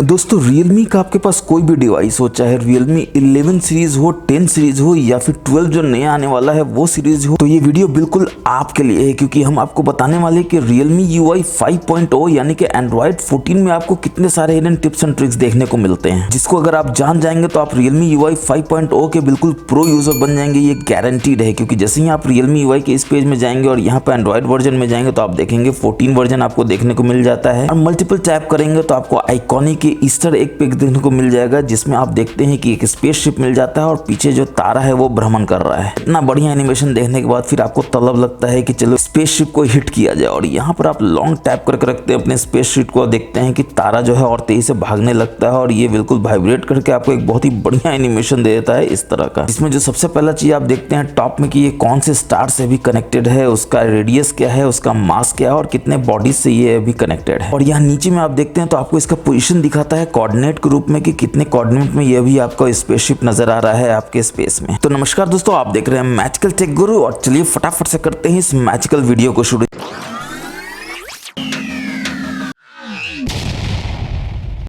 दोस्तों Realme का आपके पास कोई भी डिवाइस हो, चाहे Realme 11 सीरीज हो, 10 सीरीज हो या फिर 12 जो नया आने वाला है वो सीरीज हो, तो ये वीडियो बिल्कुल आपके लिए है, क्योंकि हम आपको बताने वाले कि Realme UI 5.0 यानी कि Android 14 में आपको कितने सारे हिडन टिप्स एंड ट्रिक्स देखने को मिलते हैं, जिसको अगर आप जान जाएंगे तो आप Realme UI 5.0 के बिल्कुल प्रो यूजर बन जाएंगे। ये गारंटीड है, क्योंकि जैसे ही आप Realme UI के इस पेज में जाएंगे और यहाँ पे Android वर्जन में जाएंगे तो आप देखेंगे 14 वर्जन आपको देखने को मिल जाता है। और मल्टीपल टैप करेंगे तो आपको आइकॉनिक ईस्टर एग पिक देखने को मिल जाएगा, जिसमें आप देखते हैं कि एक स्पेसशिप मिल जाता है और पीछे जो तारा है वो भ्रमण कर रहा है। इतना बढ़िया एनिमेशन देखने के बाद फिर आपको तलब लगता है कि चलो स्पेसशिप को हिट किया जाए, और यहाँ पर आप लॉन्ग टैप करके रखते हैं अपने स्पेसशिप को, देखते हैं कि तारा जो है और तेजी से भागने लगता है और ये बिल्कुल वाइब्रेट करके आपको एक बहुत ही बढ़िया एनिमेशन दे देता है इस तरह का। इसमें जो सबसे पहला चीज आप देखते हैं टॉप में कि ये कौन से स्टार से भी कनेक्टेड है, उसका रेडियस क्या है, उसका मास क्या है और कितने बॉडीज से ये भी कनेक्टेड है। और यहाँ नीचे में आप देखते हैं तो आपको इसका पोजीशन दिखाता है कोऑर्डिनेट के रूप में कि कितने कोऑर्डिनेट में ये भी आपका स्पेसशिप नजर आ रहा है आपके स्पेस में। तो नमस्कार दोस्तों, आप देख रहे हैं मैजिकल टेक गुरु, और चलिए फटाफट से करते हैं इस मैजिकल वीडियो को शुरू।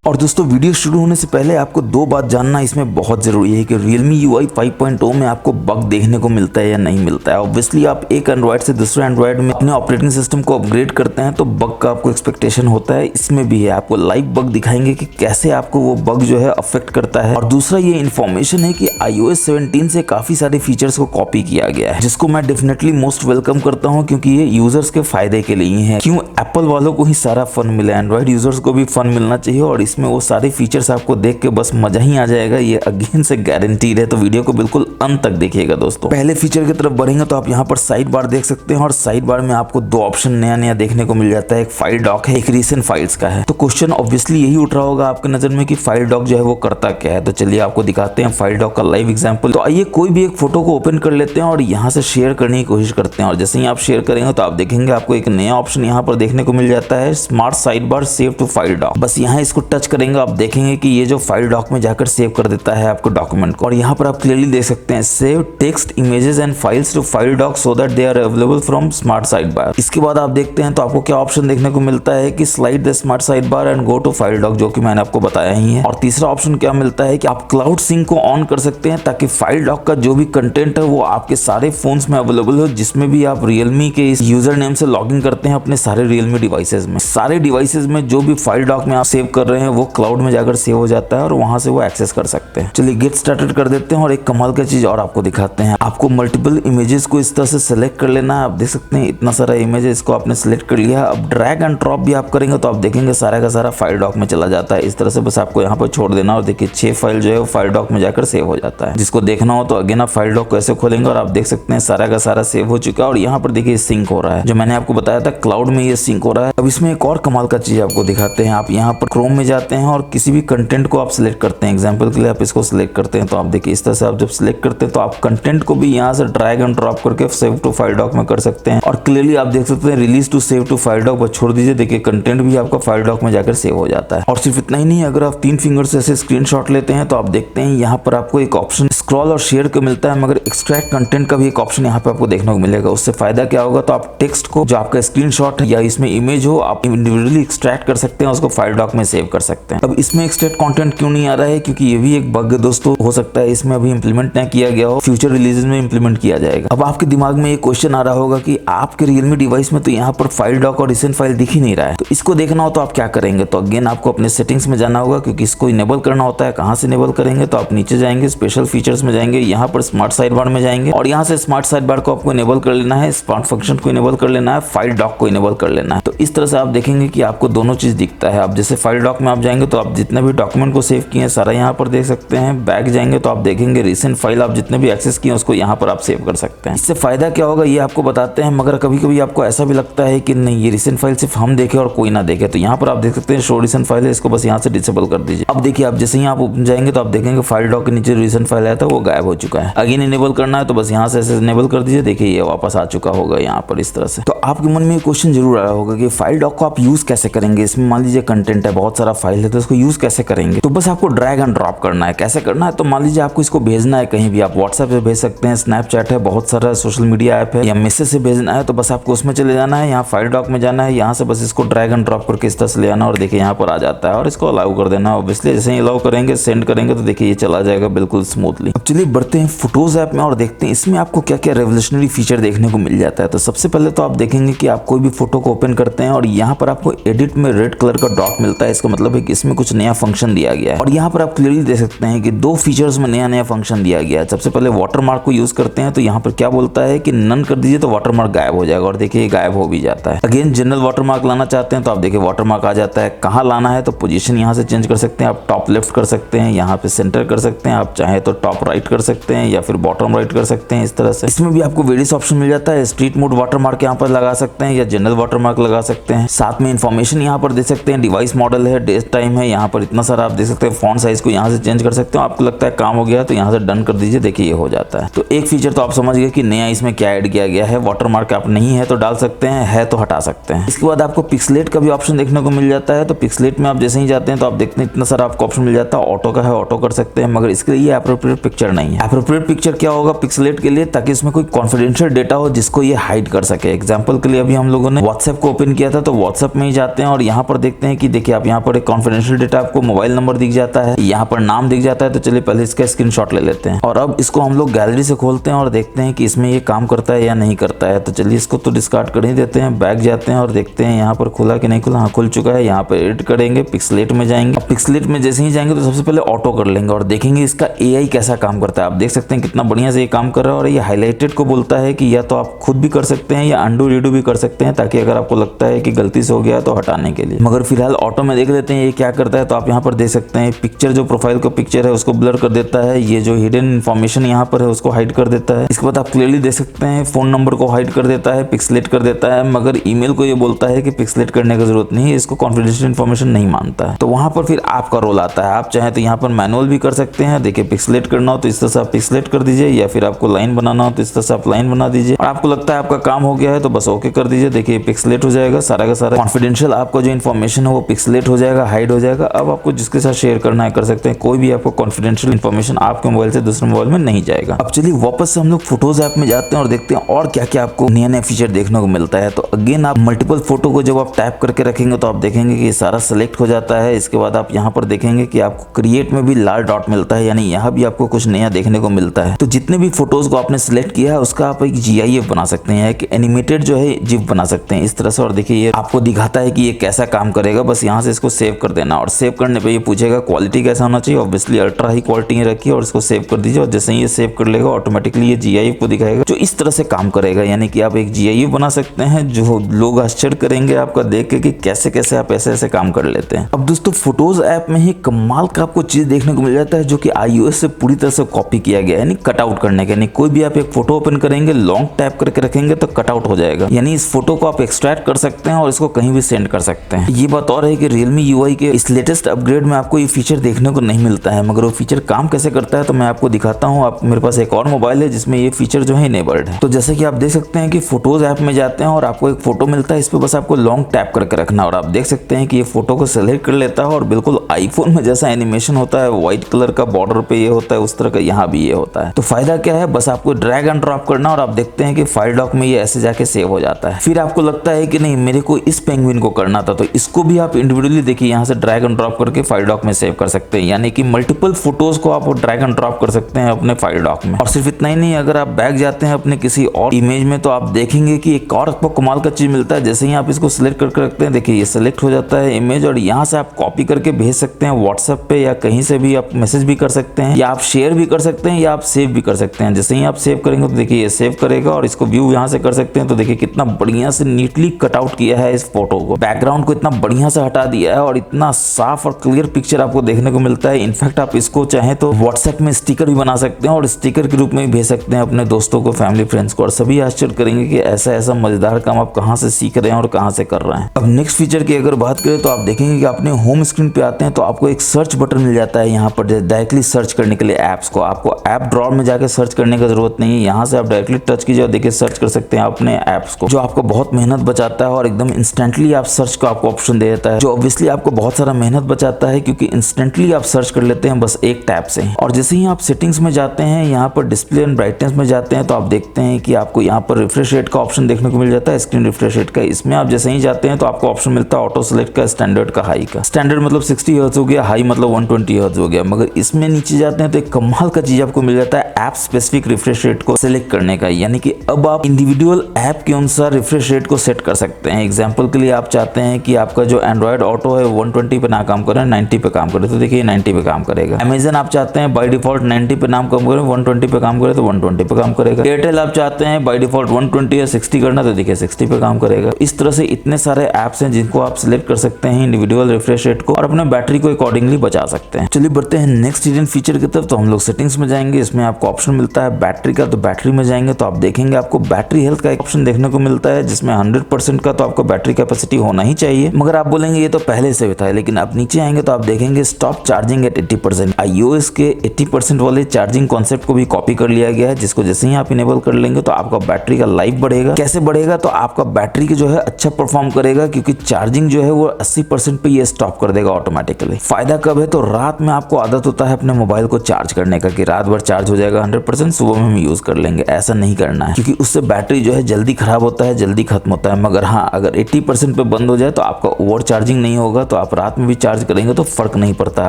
और दोस्तों वीडियो शुरू होने से पहले आपको दो बात जानना इसमें बहुत जरूरी है कि Realme UI 5.0 में आपको बग देखने को मिलता है या नहीं मिलता है। ऑब्वियसली आप एक एंड्रॉइड से दूसरे एंड्रॉइड में अपने ऑपरेटिंग सिस्टम को अपग्रेड करते हैं तो बग का आपको एक्सपेक्टेशन होता है, इसमें भी है। आपको लाइव बग दिखाएंगे कि कैसे आपको वो बग जो है अफेक्ट करता है। और दूसरा ये इन्फॉर्मेशन है कि iOS 17 से काफी सारे फीचर्स को कॉपी किया गया है, जिसको मैं डेफिनेटली मोस्ट वेलकम करता हूँ, क्योंकि ये यूजर्स के फायदे के लिए है। क्यों एप्पल वालों को ही सारा फन मिला, एंड्रॉइड यूजर्स को भी फन मिलना चाहिए, और इसमें वो सारे फीचर्स आपको देख के बस मजा ही आ जाएगा, ये अगेन से गारंटीड है। तो वीडियो को बिल्कुल अंत तक देखिएगा दोस्तों। पहले फीचर की तरफ बढ़ेंगे तो आप यहाँ पर साइड बार देख सकते हैं, और साइड बार में आपको दो ऑप्शन नया नया देखने को मिल जाता है। एक फाइल डॉक है, एक रीसेंट फाइल्स का है। तो क्वेश्चन ऑब्वियसली यही उठ रहा होगा आपके नजर में कि फाइल डॉक जो है वो करता क्या है। तो चलिए आपको दिखाते हैं फाइल डॉक का लाइव एग्जांपल। तो आइए कोई भी एक फोटो को ओपन कर लेते हैं और यहाँ से शेयर करने की कोशिश करते हैं, और जैसे ही आप शेयर करेंगे तो आप देखेंगे आपको एक नया ऑप्शन यहाँ पर देखने को मिल जाता है, smart sidebar save to file doc. बस यहाँ इसको टच करेंगे, आप देखेंगे कि ये जो फाइल डॉक में जाकर सेव कर देता है आपको डॉक्यूमेंट को। और यहाँ पर आप क्लियरली देख सकते हैं save text images and files to file doc so that they are available from smart sidebar. इसके बाद आप देखते हैं तो आपको क्या ऑप्शन देखने को मिलता है कि slide the smart sidebar and go to file doc, जो कि मैंने आपको बताया ही है। और तीसरा ऑप्शन क्या मिलता है कि आप क्लाउड सिंक को ऑन कर सकते हैं, ताकि फाइल डॉक का जो भी कंटेंट है वो आपके सारे फोन्स में अवेलेबल हो, जिसमें भी आप Realme के इस यूजर नेम से लॉगिन करते हैं अपने सारे Realme डिवाइसेस में। सारे डिवाइसेस में जो भी फाइल डॉक में आप सेव कर रहे हैं वो क्लाउड में जाकर सेव हो जाता है और वहां से वो एक्सेस कर सकते हैं। चलिए गेट स्टार्टेड कर देते हैं, और एक कमाल का चीज और आपको दिखाते हैं। आपको मल्टीपल इमेजेस को इस तरह से सिलेक्ट कर लेना है। आप देख सकते हैं इतना सारा इमेज इसको आपने सिलेक्ट कर लिया। अब ड्रैग एंड ड्रॉप भी आप करेंगे तो आप देखेंगे सारा का सारा फाइल डॉक में चला जाता है। इस तरह से बस आपको यहाँ पर छोड़ देना, और देखिए 6 फाइल जो है वो फाइल डॉक में जाकर सेव हो जाता है। जिसको देखना हो तो अगेन आप फाइल डॉक कैसे खोलेंगे, और आप देख सकते हैं सारा का सारा सेव हो चुका है। और यहाँ पर देखिए सिंक हो रहा है, जो मैंने आपको बताया था क्लाउड में ये सिंक हो रहा है। अब इसमें एक और कमाल का चीज आपको दिखाते हैं। आप यहाँ पर क्रोम में जाते हैं और किसी भी कंटेंट को आप सिलेक्ट करते हैं। एग्जाम्पल के लिए आप इसको सिलेक्ट करते हैं तो आप देखिए इस तरह से आप जब सिलेक्ट करते हैं तो आप कंटेंट को भी यहाँ से ड्रैग एंड ड्रॉप करके सेव टू फाइल डॉक में कर सकते हैं। और क्लियरली आप देख सकते हैं release to save to file doc, बस छोड़ दीजिए, देखिए कंटेंट भी आपका फाइल डॉक में जाकर सेव हो जाता है। और सिर्फ इतना ही नहीं, अगर आप 3 फिंगर से ऐसे स्क्रीनशॉट लेते हैं तो आप देखते हैं यहाँ पर आपको एक ऑप्शन स्क्रॉल और शेयर का मिलता है, मगर एक्सट्रैक्ट कंटेंट का भी एक ऑप्शन यहाँ पे आपको देखने को मिलेगा। उससे फायदा क्या होगा, तो आप टेक्स्ट को जो आपका स्क्रीनशॉट या इसमें इमेज हो आप इंडिविजुअली एक्सट्रैक्ट कर सकते हैं, उसको फाइल डॉक में सेव कर सकते हैं। अब इसमें एक्सट्रैक्ट कंटेंट क्यों नहीं आ रहा है, क्योंकि ये भी एक बग दोस्तों हो सकता है इसमें अभी इंप्लीमेंट नहीं किया गया हो, फ्यूचर रिलीजेस में इंप्लीमेंट किया जाएगा। अब आपके दिमाग में एक क्वेश्चन आ रहा होगा कि आपके Realme डिवाइस में तो यहाँ पर फाइल डॉक और रिसेंट फाइल दिख ही नहीं रहा है, तो इसको देखना हो तो आप क्या करेंगे। तो अगेन आपको अपने सेटिंग्स में जाना होगा, क्योंकि इसको इनेबल करना होता है। कहाँ से इनेबल करेंगे, तो आप नीचे जाएंगे स्पेशल फीचर्स में जाएंगे, यहाँ पर स्मार्ट साइड बार में जाएंगे, और यहाँ से स्मार्ट साइड बार को आपको इनेबल कर लेना है, स्मार्ट फंक्शन को इनेबल कर लेना है, फाइल डॉक को इनेबल कर लेना है। तो इस तरह से आप देखेंगे कि आपको दोनों चीज दिखता है। आप जैसे फाइल डॉक में आप जाएंगे तो आप जितने भी डॉक्यूमेंट को सेव किए सारा यहाँ पर देख सकते हैं। बैक जाएंगे तो आप देखेंगे रिसेंट फाइल आप जितने भी एक्सेस किए उसको यहाँ पर आप सेव कर सकते हैं। इससे फायदा क्या होगा ये आपको बताते हैं, मगर कभी कभी आपको ऐसा भी लगता है कि नहीं ये रिसेंट फाइल सिर्फ हम देखें और कोई ना देखे, तो यहाँ पर आप देख सकते हैं शो रिसेंट फाइल है, इसको बस यहाँ से डिसेबल कर दीजिए। अब देखिए आप जैसे ही आप ओपन जाएंगे तो आप देखेंगे फाइल डॉक के नीचे रिसेंट फाइल आया था वो गायब हो चुका है। अगेन इनेबल करना है तो बस यहाँ से ऐसे इनेबल कर दीजिए, देखिए ये वापस आ चुका होगा यहाँ पर इस तरह से। तो आपके मन में क्वेश्चन जरूर आ रहा होगा कि फाइल डॉक को आप यूज कैसे करेंगे। इसमें मान लीजिए कंटेंट है, बहुत सारा फाइल है तो इसको यूज कैसे करेंगे। तो बस आपको ड्रैग एंड ड्रॉप करना है। कैसे करना है, तो मान लीजिए आपको इसको भेजना है कहीं भी, आप व्हाट्सएप से भेज सकते हैं, स्नैपचैट है, बहुत सारा सोशल मीडिया ऐप है, या मैसेज से भेजना है तो बस आपको उसमें चले जाना है, यहाँ फाइल डॉक में जाना है, यहाँ से बस इसको ड्रैग एंड ड्रॉप करके इस तरह से ले आना और देखिए यहाँ पर आ जाता है और इसको अलाउ कर देना। ऑब्वियसली जैसे ही अलाउ करेंगे, सेंड करेंगे तो देखिए ये चला जाएगा बिल्कुल स्मूथली। अब चलिए बढ़ते हैं फोटोज ऐप में और देखते हैं इसमें आपको क्या क्या रेवोल्यूशनरी फीचर देखने को मिल जाता है। तो सबसे पहले तो आप देखेंगे कि आप कोई भी फोटो को ओपन करते हैं और यहाँ पर आपको एडिट में रेड कलर का डॉट मिलता है। इसका मतलब है कि इसमें कुछ नया फंक्शन दिया गया है और यहाँ पर आप क्लियरली देख सकते हैं कि दो फीचर्स में नया नया फंक्शन दिया गया है। सबसे पहले वाटरमार्क को यूज करते हैं तो यहाँ पर क्या बोलता है कि नन कर दीजिए तो वाटरमार्क गायब हो जाएगा और देखिए गायब हो भी जाता है। अगेन जनरल वाटरमार्क लाना चाहते हैं तो आप देखिए वाटरमार्क आ जाता है। कहाँ लाना है तो पोजीशन यहाँ से चेंज कर सकते हैं, आप टॉप लेफ्ट कर सकते हैं, यहाँ पे सेंटर कर सकते हैं, आप चाहे तो टॉप राइट कर सकते हैं या फिर बॉटम राइट कर सकते हैं इस तरह से। इसमें भी आपको वेरियस ऑप्शन मिल जाता है। स्ट्रीट मोड वाटरमार्क यहाँ पर लगा सकते हैं या जनरल वाटरमार्क लगा सकते हैं। साथ में इन्फॉर्मेशन यहाँ पर दे सकते हैं, डिवाइस मॉडल है, डेट टाइम है, यहाँ पर इतना सारा आप देख सकते हैं। फॉन्ट साइज को यहाँ से चेंज कर सकते हो। आपको लगता है काम हो गया तो यहाँ से डन कर दीजिए, देखिए ये हो जाता है। तो एक फीचर तो आप समझ गए कि नया इसमें क्या ऐड किया गया है। वाटरमार्क आप नहीं है तो डाल सकते हैं, है तो हटा सकते हैं। इसके बाद आपको पिक्सलेट का भी ऑप्शन देखने को मिल जाता है। तो पिक्सलेट में आप जैसे ही जाते हैं तो आप देखते हैं इतना सारा आपको ऑप्शन मिल जाता है। ऑटो का है, ऑटो कर सकते हैं, मगर इसके लिए एप्रोप्रिएट पिक्चर नहीं है। एप्रोप्रिएट पिक्चर क्या होगा पिक्सलेट के लिए, ताकि इसमें कोई कॉन्फिडेंशियल डेटा हो जिसको ये हाइड कर सके। एग्जाम्पल के लिए अभी हम लोगों ने व्हाट्सएप को ओपन किया था तो व्हाट्सएप में ही जाते हैं और यहाँ पर देखते हैं कि देखिए आप यहाँ पर एक कॉन्फिडेंशियल डेटा, आपको मोबाइल नंबर दिख जाता है, यहाँ पर नाम दिख जाता है। तो चलिए पहले इसका स्क्रीनशॉट ले लेते हैं और अब इसको हम लोग गैलरी से खोलते हैं और देखते हैं कि इसमें ये काम करता है या नहीं करता है। तो चलिए इसको तो डिस्कार्ड कर ही देते हैं, बैक जाते हैं और देखते हैं यहाँ पर खुला कि नहीं खुला। हाँ खुल चुका है। यहाँ पर एडिट करेंगे, पिक्सलेट में जाएंगे। पिक्सलेट में जैसे ही जाएंगे तो सबसे पहले ऑटो कर लेंगे और देखेंगे इसका एआई कैसा काम करता है। आप देख सकते हैं कितना बढ़िया से ये काम कर रहा है और ये हाईलाइटेड को बोलता है कि या तो आप खुद भी कर सकते हैं या अंडू रीडू भी कर सकते हैं, ताकि अगर आपको लगता है कि गलती से हो गया तो हटाने के लिए। मगर फिलहाल ऑटो में देख लेते हैं ये क्या करता है। तो आप यहाँ पर देख सकते हैं पिक्चर, जो प्रोफाइल का पिक्चर है उसको ब्लर कर देता है। ये जो हिडन इन्फॉर्मेशन यहाँ पर है उसको हाइड कर देता है। इसके बाद आप क्लियरली देख सकते हैं फोन नंबर को हाइड कर देता है, पिक्सलेट कर देता है। मगर ईमेल को ये बोलता है कि पिक्सलेट करने की जरूरत नहीं है, इसको कॉन्फिडेंशियल इन्फॉर्मेशन नहीं मानता है। तो वहां पर फिर आपका रोल आता है। आप चाहे तो यहाँ पर मैनुअल भी कर सकते हैं। देखिए पिक्सलेट करना हो तो इस तरह से आप पिक्सलेट कर दीजिए, या फिर आपको लाइन बनाना हो तो इस तरह से आप लाइन बना दीजिए। और आपको लगता है आपका काम हो गया है तो बस ओके कर दीजिए। देखिए पिक्सलेट हो जाएगा सारा का सारा। कॉन्फिडेंशियल आपका जो इन्फॉर्मेशन है वो पिक्सलेट हो जाएगा, हाइड हो जाएगा। अब आपको जिसके साथ शेयर करना है कर सकते हैं। कोई भी आपको कॉन्फिडेंशियल इन्फॉर्मेशन आपके मोबाइल से दूसरे मोबाइल में नहीं जाएगा। अब चलिए वापस से हम लोग फोटोज ऐप में जाते हैं और देखते हैं और क्या क्या आपको नया नया फीचर देखने को मिलता है। तो अगेन आप मल्टीपल फोटो को जब आप टैप करके रखेंगे तो आप देखेंगे कि ये सारा सेलेक्ट हो जाता है। इसके बाद आप यहाँ पर देखेंगे कि आपको क्रिएट में भी लाल डॉट मिलता है, यानी यहाँ भी आपको कुछ नया देखने को मिलता है। तो जितने भी फोटोज को आपने सिलेक्ट किया है उसका आप एक GIF बना सकते हैं, एक एनिमेटेड जो है GIF बना सकते हैं इस तरह से। और देखिए ये आपको दिखाता है कि ये कैसा काम करेगा। बस यहाँ से इसको सेव कर देना और सेव करने पे ये पूछेगा क्वालिटी कैसा होना चाहिए। ऑब्वियसली अल्ट्रा हाई क्वालिटी रखिए और इसको सेव कर दीजिए। और जैसे ही ये सेव कर लेगा ऑटोमेटिकली ये GIF को दिखाएगा जो इस तरह से काम करेगा। यानी कि आप एक GIF बना सकते हैं जो लोग आश्चर्य करेंगे आपका देख के कि कैसे कैसे आप ऐसे ऐसे काम कर लेते हैं। अब दोस्तों फोटोज ऐप में ही कमाल का आपको चीज देखने को मिल जाता है जो कि iOS से पूरी तरह से कॉपी किया गया है, यानी कट आउट करने के। यानी कोई भी आप एक फोटो ओपन करेंगे, लॉन्ग टैप करके रखेंगे तो कट आउट हो जाएगा। यानी इस फोटो को आप एक्सट्रैक्ट कर सकते हैं और इसको कहीं भी सेंड कर सकते हैं। ये बात और है कि Realme UI के इस लेटेस्ट अपग्रेड में आपको ये फीचर देखने को नहीं मिलता है, मगर वो फीचर काम कैसे करता है तो मैं आपको दिखाता हूँ। आप मेरे पास एक और मोबाइल है जिसमें ये फीचर जो है इनेबल्ड है। तो जैसे कि आप देख सकते हैं कि फोटोज ऐप में जाते हैं और आपको एक फोटो मिलता है, इस पे बस आपको लॉन्ग टैप करके रखना और आप देख सकते हैं कि ये फोटो को सेलेक्ट कर लेता है और बिल्कुल आईफोन में जैसा एनिमेशन होता है व्हाइट कलर का बॉर्डर पे ये होता है उस तरह का यहाँ भी ये होता है। तो फायदा क्या है, बस आपको ड्रैग एंड ड्रॉप करना और आप देखते हैं कि फाइल डॉक में ये ऐसे जाके सेव हो जाता है। फिर आपको लगता है कि नहीं मेरे को इस पेंगुइन को करना था तो इसको भी आप इंडिविजुअली देखिए यहाँ से ड्रैग एंड ड्रॉप करके फाइल डॉक में सेव कर सकते हैं। यानी कि मल्टीपल फोटोज को आप ड्रैग एंड ड्रॉप कर सकते हैं अपने फाइल डॉक में। और सिर्फ इतना ही नहीं, अगर आप बैक जाते हैं अपने किसी और इमेज में तो आप देखेंगे कि एक और आपको कमाल का चीज मिलता है। जैसे ही आप इसको सिलेक्ट करके रखते हैं देखिए ये सिलेक्ट हो जाता है इमेज और यहाँ से आप कॉपी करके भेज सकते हैं व्हाट्सएप पे या कहीं से भी आप मैसेज भी कर सकते हैं या आप शेयर भी कर सकते हैं या आप सेव भी कर सकते हैं। जैसे ही आप सेव करेंगे तो देखिए ये सेव करेगा और इसको व्यू यहाँ से कर सकते हैं। तो देखिए कितना बढ़िया से नीटली कट आउट किया है इस फोटो को, बैकग्राउंड को इतना बढ़िया से हटा दिया है और इतना साफ और क्लियर पिक्चर आपको देखने को मिलता है। इनफैक्ट आप इसको चाहे तो व्हाट्सएप में स्टिकर भी बना सकते हैं और स्टिकर के रूप में भी भेज सकते हैं अपने दोस्तों को, फैमिली फ्रेंड्स को, और सभी आश्चर्य करेंगे कि ऐसा ऐसा मजेदार काम आप कहाँ से सीख रहे हैं और कहाँ से कर रहे हैं। अब नेक्स्ट फीचर की अगर बात करें तो आप देखेंगे कि अपने होम स्क्रीन पे आते हैं तो आपको एक सर्च बटन मिल जाता है यहाँ पर डायरेक्टली सर्च करने के लिए ऐप्स को। आपको ऐप ड्रॉअर में जाकर सर्च करने की जरूरत नहीं है, यहाँ से आप डायरेक्टली टच कीजिए और देखिए सर्च कर सकते हैं अपने ऐप्स को, जो आपको बहुत मेहनत बचाता है और एकदम इंस्टेंटली आप सर्च का आपको ऑप्शन दे देता है, जो ऑब्वियसली आपको बहुत सारा मेहनत बचाता है, क्योंकि इंस्टेंटली आप सर्च कर लेते हैं बस एक टैप से। और जैसे ही आप सेटिंग्स में जाते हैं, यहाँ पर डिस्प्ले एंड ब्राइटनेस में जाते हैं, तो आप देखते हैं कि आपको यहाँ पर रिफ्रेश रेट का ऑप्शन देखने को मिल जाता है, स्क्रीन रिफ्रेश रेट का। इसमें आप जैसे ही जाते हैं तो आपको ऑप्शन मिलता है ऑटो सेलेक्ट का, स्टैंडर्ड का, हाई का। स्टैंडर्ड मतलब 60 हर्ट्ज हो गया, हाई मतलब 120 हर्ट्ज हो गया। मगर इसमें नीचे जाते हैं तो एक कमाल का चीज आपको मिल जाता है ऐप स्पेसिफिक रिफ्रेश रेट को सिलेक्ट करने का, यानी कि अब आप इंडिविजुअल ऐप के अनुसार रिफ्रेश रेट को सेट कर सकते हैं। एग्जांपल के लिए आप चाहते हैं कि आपका जो एंड्रॉइड ऑटो है 120 पे ना काम करे, 90 पे काम करे, तो देखिए 90 पे काम करेगा। अमेजन आप चाहते हैं बाय डिफॉल्ट 90 पे नाम काम करे, 120 पे काम करे तो 120 पे काम करेगा। एयरटेल आप चाहते हैं बाय डिफॉल्ट 120 या 60 करना, तो देखिए 60 पे काम करेगा। इस तरह से इतने सारे ऐप्स हैं जिनको आप सिलेक्ट कर सकते हैं इंडिविजुअल रिफ्रेश रेट को, और अपने बैटरी को अकॉर्डिंगली बचा सकते हैं। चलिए बढ़ते हैं नेक्स्ट हिडन फीचर की तरफ। तो हम लोग सेटिंग्स में जाएंगे, इसमें आपको ऑप्शन मिलता है बैटरी का। तो बैटरी में जाएंगे तो आप देखेंगे आपको बैटरी हेल्थ का एक ऑप्शन देखने को मिलता है, जिसमें 100% का तो आपको बैटरी कैपेसिटी होना ही चाहिए। मगर आप बोलेंगे ये तो पहले से भी था, लेकिन आप नीचे आएंगे तो आप देखेंगे स्टॉप चार्जिंग एट 80%। iOS के 80% वाले चार्जिंग कॉन्सेप्ट को भी कॉपी कर लिया गया है, जिसको जैसे ही आप इनेबल कर लेंगे तो आपका बैटरी का लाइफ बढ़ेगा। कैसे बढ़ेगा? तो आपका बैटरी जो है अच्छा परफॉर्म करेगा, क्योंकि चार्जिंग जो है वो 80% पे ये स्टॉप कर देगा ऑटोमेटिकली। फायदा कब है? तो रात में आपको आदत होता है अपने मोबाइल को चार्ज करने का, कि रात भर चार्ज हो जाएगा 100%, सुबह में हम यूज कर लेंगे। ऐसा नहीं करना है, क्योंकि उससे बैटरी जो है जल्दी खराब होता है, जल्दी खत्म होता है। मगर हाँ, अगर 80% पे बंद हो जाए तो आपका ओवर चार्जिंग नहीं होगा, तो आप रात में भी चार्ज करेंगे तो फर्क नहीं पड़ता है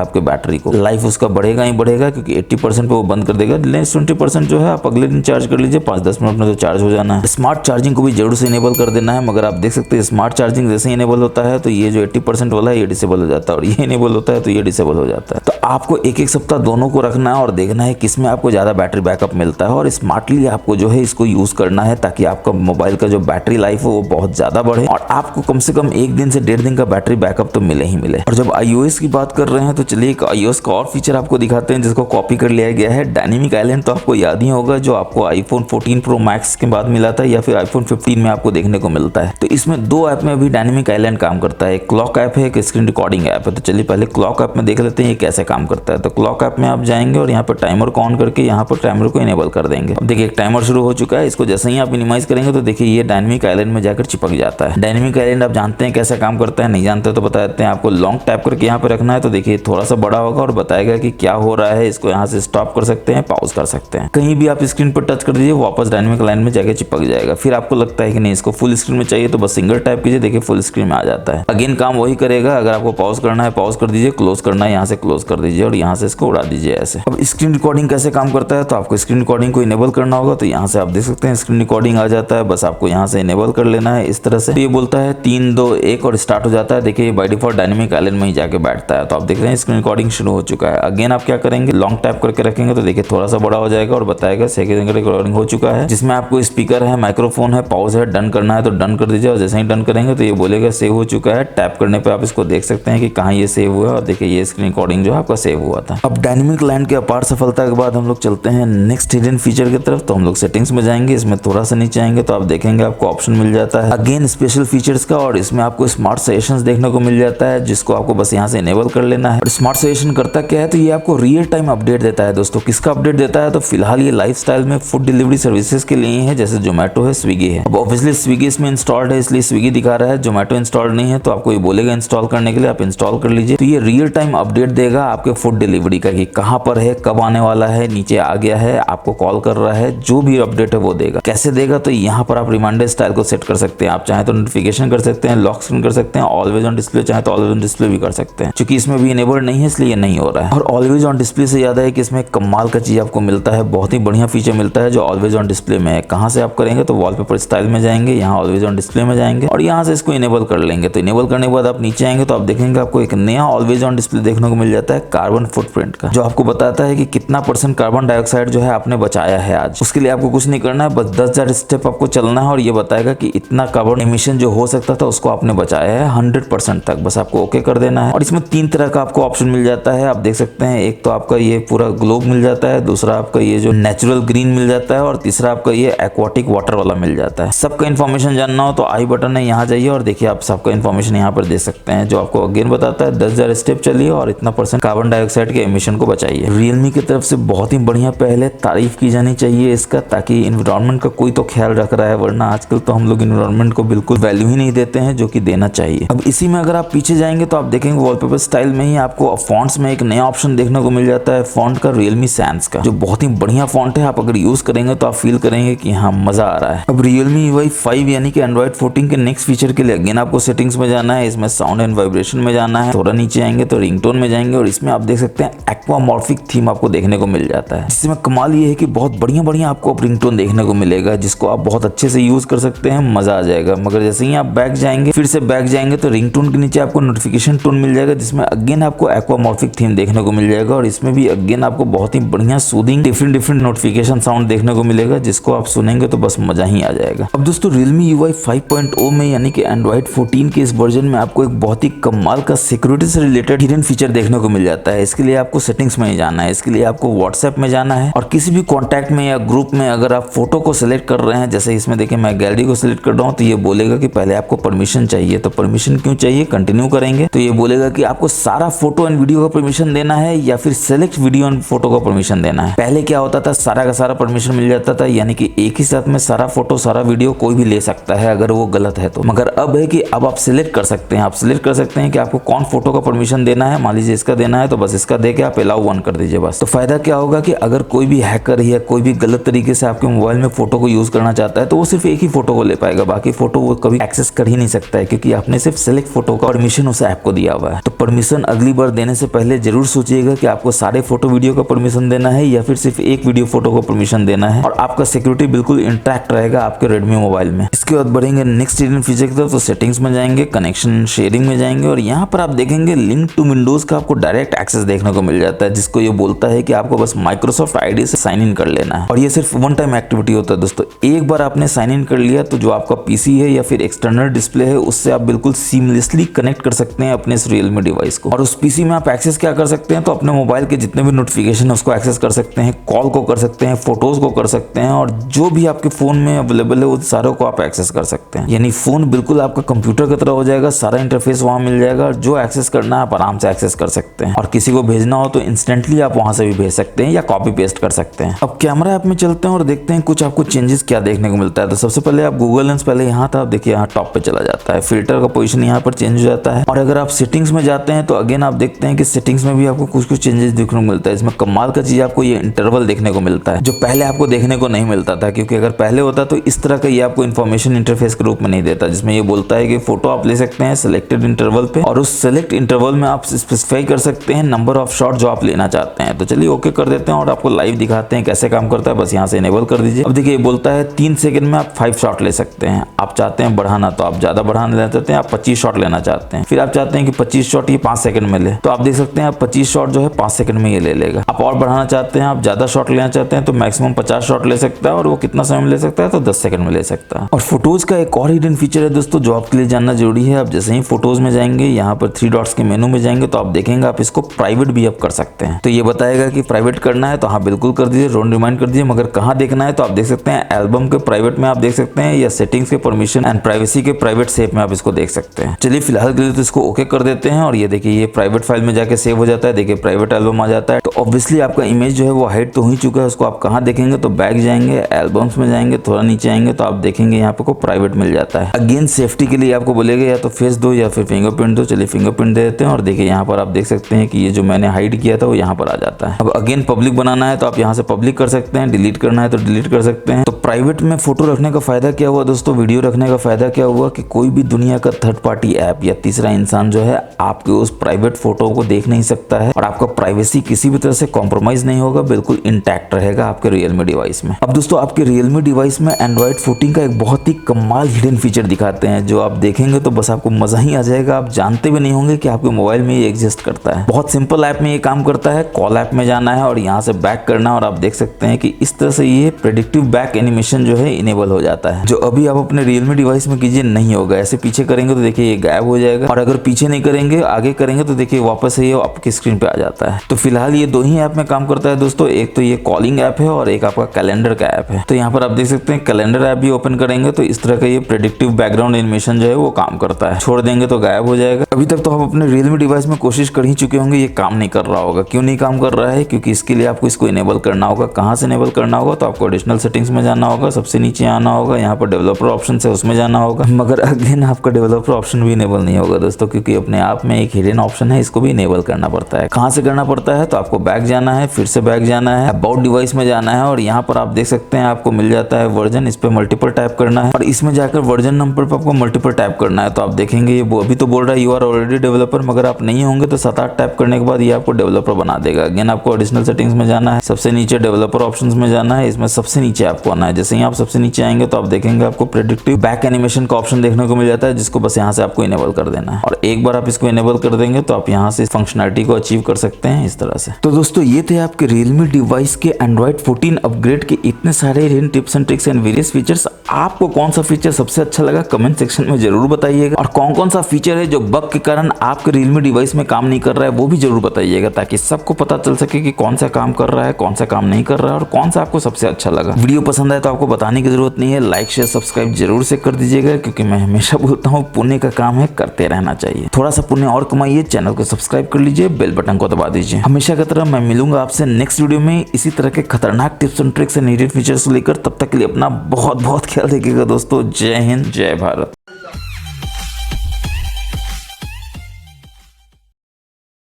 आपके बैटरी को। लाइफ उसका बढ़ेगा ही बढ़ेगा, क्योंकि 80% पे वो बंद कर देगा। 20% जो है आप अगले दिन चार्ज कर लीजिए, 5-10 मिनट में तो चार्ज हो जाना है। स्मार्ट चार्जिंग को भी जरूर से इनेबल कर देना है। मगर आप देख सकते हैं स्मार्ट चार्जिंग जैसे इनेबल होता है तो ये जो 80% वाला है ये डिसेबल हो जाता है, और ये इनेबल होता है तो ये डिसेबल हो जाता है। तो आपको एक सप्ताह दोनों को रखना है और देखना है किसमें आपको ज्यादा बैटरी बैकअप मिलता है, और स्मार्टली आपको जो है इसको यूज करना है, ताकि आपका मोबाइल का जो बैटरी लाइफ है वो बहुत ज्यादा बढ़े, और आपको कम से कम 1 दिन से 1.5 दिन का बैटरी बैकअप तो मिले ही मिले। और जब iOS की बात कर रहे हैं तो चलिए एक iOS का और फीचर आपको दिखाते हैं, जिसको कॉपी कर लिया गया है। डायनेमिक आइलैंड तो आपको याद ही होगा, जो आपको iPhone 14 Pro Max के बाद मिला था, या फिर iPhone 15 में आपको देखने को मिलता है। तो इसमें 2 ऐप में अभी डायनेमिक आइलैंड काम करता है, एक क्लॉक ऐप है, एक स्क्रीन रिकॉर्डिंग ऐप है। तो चलिए पहले क्लॉक ऐप में देख लेते हैं ये कैसे काम करता है। तो क्लॉक ऐप में आप जाएंगे और यहाँ पर टाइमर को ऑन करके यहाँ पर टाइमर को इनेबल कर देंगे। अब देखिए एक टाइमर शुरू हो चुका है। इसको जैसे ही आप मिनिमाइज करेंगे तो देखिए ये डायनेमिक आइलैंड में जाकर चिपक जाता है। डायनेमिक आइलैंड आप जानते हैं कैसे काम करता है, नहीं जानते तो बता देते हैं। आपको लॉन्ग टैप करके यहाँ पे रखना है, तो देखिए थोड़ा सा बड़ा होगा और बताएगा कि क्या हो रहा है। इसको यहाँ से स्टॉप कर सकते हैं, पॉज कर सकते हैं। कहीं भी आप स्क्रीन पर टच कर दीजिए, वापस डायनेमिक लाइन में जाके चिपक जाएगा। फिर आपको लगता है कि नहीं इसको फुल स्क्रीन में चाहिए, तो बस सिंगल टैप कीजिए, देखिए फुल स्क्रीन में आ जाता है। अगेन काम वही करेगा। अगर आपको पॉज करना है पॉज कर दीजिए, क्लोज करना है यहाँ से क्लोज कर दीजिए, और यहाँ से इसको उड़ा दीजिए ऐसे। अब स्क्रीन रिकॉर्डिंग कैसे काम करता है? तो आपको स्क्रीन रिकॉर्डिंग को इनेबल करना होगा। तो यहाँ से आप देख सकते हैं स्क्रीन रिकॉर्डिंग आ जाता है, बस आपको यहाँ से इनेबल कर लेना है इस तरह से। तो ये बोलता है 3, 2, 1 और स्टार्ट हो जाता है। देखिए बाय डिफॉल्ट डायनेमिक आइलैंड में ही जाके बैठता है। तो आप देख रहे हैं स्क्रीन रिकॉर्डिंग शुरू हो चुका है। अगेन आप क्या करेंगे, लॉन्ग टैप करके रखेंगे तो देखिए थोड़ा सा बड़ा हो जाएगा और बताएगा सेकंड रिकॉर्डिंग हो चुका है, जिसमें आपको स्पीकर है, माइक्रोफोन है, पॉज है, डन करना है तो डन कर दीजिए। और जैसे ही डन करेंगे तो ये बोलेगा सेव हो चुका है। टैप करने पे आप इसको देख सकते हैं कि कहाँ ये सेव हुआ है, और देखिए ये स्क्रीन रिकॉर्डिंग जो है आपका सेव हुआ था। अब डायनेमिक लाइन के अपार सफलता के बाद हम लोग चलते हैं नेक्स्ट हिडन फीचर की तरफ। तो हम लोग सेटिंग्स में जाएंगे, इसमें थोड़ा सा नीचे आएंगे तो आप देखेंगे आपको ऑप्शन मिल जाता है अगेन स्पेशल फीचर्स का, और इसमें आपको स्मार्ट सजेशंस देखने को मिल जाता है, जिसको आपको बस यहाँ से इनेबल कर लेना है। और स्मार्ट सजेशन करता क्या है? तो ये आपको रियल टाइम अपडेट देता है। दोस्तों किसका अपडेट देता है? तो फिलहाल ये लाइफस्टाइल में फूड डिलीवरी सर्विसेज के लिए है, जैसे जोमेटो है, स्विगी है। अब ऑब्वियसली स्विगी इसमें इंस्टॉल्ड है, इसलिए स्विगी दिखा रहा है। जोमेटो इंस्टॉल्ड नहीं है, तो आपको ये बोलेगा इंस्टॉल करने के लिए, आप इंस्टॉल कर लीजिए। तो ये रियल टाइम अपडेट देगा आपके फूड डिलीवरी का, कि कहाँ पर है, कब आने वाला है, नीचे आ गया है, आपको कॉल कर रहा है, जो भी अपडेट है वो देगा। कैसे देगा? तो यहाँ पर आप रिमाइंडर स्टाइल को सेट कर सकते हैं। आप चाहे तो नोटिफिकेशन कर सकते हैं, लॉक स्क्रीन कर सकते हैं, ऑलवेज ऑन डिस्प्ले चाहे तो ऑलवेज ऑन डिस्प्ले भी कर सकते हैं। क्योंकि इसमें भी इनेबल्ड नहीं है इसलिए नहीं हो रहा है। और ऑलवेज ऑन डिस्प्ले से याद है कि इसमें कमाल का चीज आपको मिलता है, बहुत ही बढ़िया फीचर मिलता है जो ऑलवेज ऑन डिस्प्ले में है। कहाँ से आप करेंगे? तो वॉलपेपर स्टाइल में जाएंगे, यहाँ ऑलवेज ऑन डिस्प्ले में जाएंगे और यहाँ से इसको इनेबल कर लेंगे। तो इनेबल करने के बाद आप नीचे आएंगे तो आप देखेंगे आपको एक नया ऑलवेज ऑन डिस्प्ले देखने को मिल जाता है कार्बन फुटप्रिंट का, जो आपको बताता है कि कितना % कार्बन डाइऑक्साइड जो है आपने बचाया है आज। उसके लिए आपको कुछ नहीं करना है, बस 10,000 स्टेप आपको चलना है और ये बताएगा कि इतना कार्बन एमिशन जो हो सकता था उसको आपने बचाया है 100% तक। बस आपको ओके कर देना है। और इसमें 3 तरह का आपको ऑप्शन मिल जाता है, आप देख सकते हैं। एक तो आपका ये पूरा ग्लोब मिल जाता है, दूसरा आपका ये जो नेचुरल ग्रीन मिल जाता है, और तीसरा आपका ये एक्वाटिक वाटर वाला मिल जाता है। सबका इन्फॉर्मेशन जानना हो तो आई बटन है, यहाँ जाइए और देखिए आप सबका इन्फॉर्मेशन यहाँ पर दे सकते हैं, जो आपको अगेन बताता है 10,000 स्टेप चलिए और इतना % कार्बन कार्बन डाइऑक्साइड के एमिशन को बचाइए। Realme की तरफ से बहुत ही बढ़िया पहल है, तारीफ की जानी चाहिए इसका, ताकि इन्वायरमेंट का कोई तो ख्याल रख रहा है, वरना आजकल तो हम लोग इन्वायरमेंट को बिल्कुल वैल्यू ही नहीं देते हैं, जो कि देना चाहिए। अब इसी में अगर आप पीछे जाएंगे तो आप देखेंगे वॉलपेपर स्टाइल में ही आपको फॉन्ट्स में एक नया ऑप्शन देखने को मिल जाता है, फॉन्ट का Realme Sans का, जो बहुत ही बढ़िया फॉन्ट है। आप अगर यूज करेंगे तो आप फील करेंगे कि हाँ मजा आ रहा है। अब Realme UI 5 यानी कि Android 14 के नेक्स्ट फीचर के लिए अगेन आपको सेटिंग्स में जाना है, इसमें साउंड एंड वाइब्रेशन में जाना है, थोड़ा नीचे आएंगे तो रिंगटोन में जाएंगे और इसमें आप देख सकते हैं एक्वामॉर्फिक थीम आपको देखने को मिल जाता है। जिसमें कमाल ये है कि बहुत बढ़िया आपको रिंगटोन देखने को मिलेगा, जिसको आप बहुत अच्छे से यूज कर सकते हैं, मजा आ जाएगा। मगर जैसे ही आप बैक जाएंगे, फिर से बैक जाएंगे तो रिंगटोन के नीचे आपको नोटिफिकेशन टोन मिल जाएगा, जिसमें अगेन आपको एक्वामॉर्फिक थीम देखने को मिल जाएगा और इसमें भी अगेन आपको बहुत ही बढ़िया सूदिंग डिफरेंट नोटिफिकेशन साउंड देखने को मिलेगा, जिसको आप सुनेंगे तो बस मजा ही आ जाएगा। अब दोस्तों Realme UI 5.0 में यानी कि Android 14 के इस वर्जन में आपको एक बहुत ही कमाल का सिक्योरिटी से रिलेटेड हिडन फीचर देखने को मिल जाता है। इसके लिए आपको सेटिंग्स में ही जाना है, इसके लिए आपको व्हाट्सएप में जाना है और किसी भी कॉन्टैक्ट में या ग्रुप में अगर आप फोटो को सिलेक्ट कर रहे हैं, जैसे इसमें देखिए मैं गैलरी को सिलेक्ट कर रहा हूँ, तो ये बोलेगा कि पहले आपको परमिशन चाहिए। तो परमिशन क्यों चाहिए, कंटिन्यू करेंगे तो ये बोलेगा कि आपको सारा फोटो एंड वीडियो का परमिशन देना है या फिर सिलेक्ट वीडियो एंड फोटो का परमिशन देना है। पहले क्या होता था, सारा का सारा परमिशन मिल जाता था, यानी कि एक ही साथ में सारा फोटो सारा वीडियो कोई भी ले सकता है अगर वो गलत है तो। मगर अब है कि अब आप सिलेक्ट कर सकते हैं, आप सिलेक्ट कर सकते हैं कि आपको कौन फोटो का परमिशन देना है। मान लीजिए इसका देना है तो बस इसका दे के आप अलाउ 1 कर दीजिए बस। तो फायदा क्या होगा कि अगर कोई भी हैकर या कोई भी गलत तरीके से आपके मोबाइल में फोटो को यूज करना चाहता है तो वो सिर्फ एक ही फोटो को ले पाएगा, बाकी फोटो वो कभी एक्सेस कर ही नहीं सकता है, क्योंकि आपने सिर्फ सिलेक्ट फोटो का परमिशन उस ऐप को दिया हुआ है। तो परमिशन अगली बार देने से पहले जरूर सोचिएगा कि आपको सारे फोटो वीडियो का परमिशन देना है या फिर सिर्फ एक वीडियो फोटो को परमिशन देना है, और आपका सिक्योरिटी बिल्कुल इंटैक्ट रहेगा आपके Redmi मोबाइल में। इसके बाद बढ़ेंगे नेक्स्ट हिडन फीचर की तरफ, तो सेटिंग्स में जाएंगे, कनेक्शन शेयरिंग में जाएंगे और यहाँ पर आप देखेंगे लिंक टू विंडोज का आपको डायरेक्ट एक्सेस देखने को मिल जाता है, जिसको ये बोलता है कि आपको बस माइक्रोसॉफ्ट आईडी से साइन इन कर लेना है। और ये सिर्फ वन टाइम एक्टिविटी होता है दोस्तों, एक बार आपने साइन इन कर लिया तो जो आपका पीसी है या फिर एक्सटर्नल डिस्प्ले है उससे आप बिल्कुल सीमलेसली कनेक्ट कर सकते हैं अपने इस Realme डिवाइस को। और उस पीसी में आप एक्सेस क्या कर सकते हैं, तो अपने मोबाइल के जितने भी नोटिफिकेशन है उसको एक्सेस कर सकते हैं, कॉल को कर सकते हैं, फोटोज को कर सकते हैं, और जो भी आपके फोन में अवेलेबल है उन सारों को आप एक्सेस कर सकते हैं। यानी फोन बिल्कुल आपका कंप्यूटर की तरह हो जाएगा, सारा इंटरफेस वहां मिल जाएगा और जो एक्सेस करना है आप आराम से एक्सेस कर सकते हैं। और किसी को भेजना हो तो इंस्टेंटली आप वहां से भी भेज सकते हैं या कॉपी पेस्ट कर सकते हैं। अब कैमरा ऐप में चलते हैं और देखते हैं कुछ आपको चेंजेस क्या देखने को मिलता है। तो सबसे पहले आप गूगल लेंस, पहले यहाँ था, देखिए यहाँ टॉप पे चला जाता है, फिल्टर का पोजीशन यहाँ पर चेंज हो जाता है। और अगर आप सेटिंग्स में जाते हैं तो अगेन आप देखते हैं कि सेटिंग्स में भी आपको कुछ चेंजेस देखने को मिलता है। इसमें कमाल का चीज आपको ये इंटरवल देखने को मिलता है, जो पहले आपको देखने को नहीं मिलता था, क्योंकि अगर पहले होता तो इस तरह का ये आपको इन्फॉर्मेशन इंटरफेस के रूप में नहीं देता, जिसमें ये बोलता है कि फोटो आप ले सकते हैं सिलेक्टेड इंटरवल पे, और उस सिलेक्ट इंटरवल में आप स्पेसिफाई कर सकते हैं नंबर ऑफ शॉट जो आप लेना चाहते हैं। तो चलिए ओके कर देते हैं और आपको लाइव दिखाते हैं कैसे काम करता है। बस यहाँ से इनेबल कर दीजिए। अब देखिए ये बोलता है 3 सेकंड में आप 5 शॉट ले सकते हैं। आप चाहते हैं बढ़ाना तो आप ज्यादा बढ़ाना ले सकते हैं, आप 25 शॉट लेना चाहते हैं, फिर आप चाहते हैं कि 25 शॉट ये 5 सेकंड में ले, तो आप देख सकते हैं आप 25 शॉट जो है 5 सेकंड में ये ले लेगा। आप और बढ़ाना चाहते हैं, आप ज्यादा शॉट लेना चाहते हैं तो मैक्सिमम 50 शॉट ले सकता है, और वो कितना समय में ले सकता है, तो 10 सेकंड में ले सकता है। और फोटोज का एक और हिडन फीचर है दोस्तों जो आपके लिए जानना जरूरी है। आप जैसे ही फोटोज में जाएंगे, यहाँ पर 3 डॉट्स के मेनू में जाएंगे तो आप देखेंगे आप इसको प्राइवेट भी आप कर सकते हैं। तो ये बताएगा कि प्राइवेट करना है तो हाँ बिल्कुल कर दीजिए, डोंट रिमाइंड कर दीजिए। मगर कहाँ देखना है तो आप देख सकते हैं एल्बम के प्राइवेट में आप देख सकते हैं, या सेटिंग्स के परमिशन एंड प्राइवेसी के प्राइवेट सेव में आप इसको देख सकते हैं। चलिए फिलहाल के लिए तो इसको ओके कर देते हैं और ये देखिए ये प्राइवेट फाइल में जाके सेव हो जाता है। देखिए प्राइवेट एल्बम आ जाता है। तो ऑब्वियसली आपका इमेज जो है वो हाइड तो हो ही चुका है, उसको आप कहाँ देखेंगे तो बैक जाएंगे, एल्बम्स में जाएंगे, थोड़ा नीचे आएंगे तो आप देखेंगे यहाँ पे को प्राइवेट मिल जाता है। अगेन सेफ्टी के लिए आपको बोलेगा या तो फेस दो या फिर फिंगरप्रिंट दो। चलिए फिंगरप्रिंट दे देते हैं और देखिए यहाँ पर आप देख सकते हैं कि ये जो मैंने हाइड किया था वो यहाँ पर आ जाता है। अब अगेन पब्लिक बनाना है तो आप यहाँ से पब्लिक कर सकते हैं, डिलीट करना है तो डिलीट कर सकते हैं। तो प्राइवेट में फोटो रखने का फायदा क्या हुआ दोस्तों, वीडियो रखने का फायदा क्या हुआ कि कोई भी दुनिया का थर्ड पार्टी ऐप या तीसरा इंसान जो है आपके उस प्राइवेट फोटो को देख नहीं सकता है, और आपका प्राइवेसी किसी भी तरह से कॉम्प्रोमाइज नहीं होगा, बिल्कुल इंटैक्ट रहेगा आपके Realme डिवाइस में। अब दोस्तों आपके Realme डिवाइस में Android 14 का एक बहुत ही कमाल हिडन फीचर दिखाते हैं, जो आप देखेंगे तो बस आपको मजा ही आ जाएगा। आप जानते भी नहीं होंगे कि आपके मोबाइल में ये एग्जिस्ट करता है। बहुत सिंपल ऐप में ये काम करता है। कॉल ऐप में जाना है और यहाँ से बैक करना, और आप देख सकते हैं कि इस तरह से ये प्रेडिक्टिव बैक एनिमेशन जो है इनेबल हो जाता है, जो अभी आप अपने Realme डिवाइस में कीजिए नहीं होगा। ऐसे पीछे करेंगे तो देखिए ये गायब हो जाएगा, और अगर पीछे नहीं करेंगे आगे करेंगे तो देखिए वापस ये आपकी स्क्रीन पे आ जाता है। तो फिलहाल ये दो ही ऐप में काम करता है दोस्तों, एक तो ये कॉलिंग ऐप है और एक आपका कैलेंडर का ऐप है। तो यहाँ पर आप देख सकते हैं कैलेंडर ऐप भी ओपन करेंगे तो इस तरह का ये प्रेडिक्टिव बैकग्राउंड एनिमेशन जो है वो काम करता है। छोड़ देंगे तो गायब हो जाएगा। अभी तक तो आप अपने Realme डिवाइस में कोशिश कर ही चुके होंगे होंगे ये काम नहीं कर रहा होगा। क्यों नहीं काम कर रहा है? क्योंकि इसके लिए आपको इसको इनेबल करना होगा। कहाँ से इनेबल करना होगा? तो आपको एडिशनल सेटिंग्स में जाना होगा, सबसे नीचे आना होगा, यहाँ पर डेवलपर ऑप्शन है उसमें जाना होगा। मगर अगेन आपका डेवलपर ऑप्शन भी इनेबल नहीं होगा दोस्तों, क्योंकि अपने आप में एक हिडन ऑप्शन है, इसको भी इनेबल करना पड़ता है। कहाँ से करना पड़ता है? तो आपको बैक जाना है, फिर से बैक जाना है, अबाउट डिवाइस में जाना है और यहाँ पर आप देख सकते हैं आपको मिल जाता है वर्जन, इस पे मल्टीपल टाइप करना है और इसमें जाकर वर्जन नंबर पर आपको मल्टीपल टाइप करना है। तो आप देखेंगे ये अभी तो बोल रहा है यू आर ऑलरेडी डेवलपर, मगर आप नहीं होंगे तो 7-8 टाइप करने के बाद ये आपको डेवलपर बना देगा। अगेन आपको एडिशनल सेटिंग्स में जाना है, सबसे नीचे डेवलपर ऑप्शंस में जाना है, इसमें सबसे नीचे आपको आना है। जैसे ही आप सबसे नीचे आएंगे तो आप देखेंगे आपको प्रेडिक्टिव बैक एनिमेशन का ऑप्शन देखने को मिल जाता है, जिसको बस यहाँ से आपको इनेबल कर देना है और एक बार आप इसको इनेबल कर देंगे तो आप यहाँ से फंक्शनलिटी को अचीव कर सकते हैं इस तरह से। तो दोस्तों ये थे आपके Realme डिवाइस के Android 14 अपग्रेड के इतने सारे tips and tricks and various features. आपको कौन सा फीचर सबसे अच्छा लगा कमेंट सेक्शन में जरूर बताइएगा और कौन कौन सा फीचर है जो बग के कारण आपके Realme डिवाइस में काम नहीं कर रहा है वो भी जरूर बताइएगा, ताकि सबको पता चल सके कि कौन सा काम कर रहा है, कौन सा काम नहीं कर रहा है और कौन सा आपको सबसे अच्छा लगा। वीडियो पसंद आए तो आपको बताने की जरूरत नहीं है, लाइक शेयर सब्सक्राइब जरूर से कर दीजिएगा, क्योंकि मैं हमेशा बोलता हूँ पुण्य का काम है, करते रहना चाहिए। थोड़ा सा पुण्य और कमाइए, चैनल को सब्सक्राइब कर लीजिए, बेल बटन को दबा दीजिए। हमेशा की तरह मैं मिलूंगा आपसे नेक्स्ट वीडियो में इसी तरह के खतरनाक tips and tricks and needed features लेकर। तब तक के लिए अपना बहुत बहुत ख्याल रखिएगा दोस्तों। जय हिंद, जय भारत।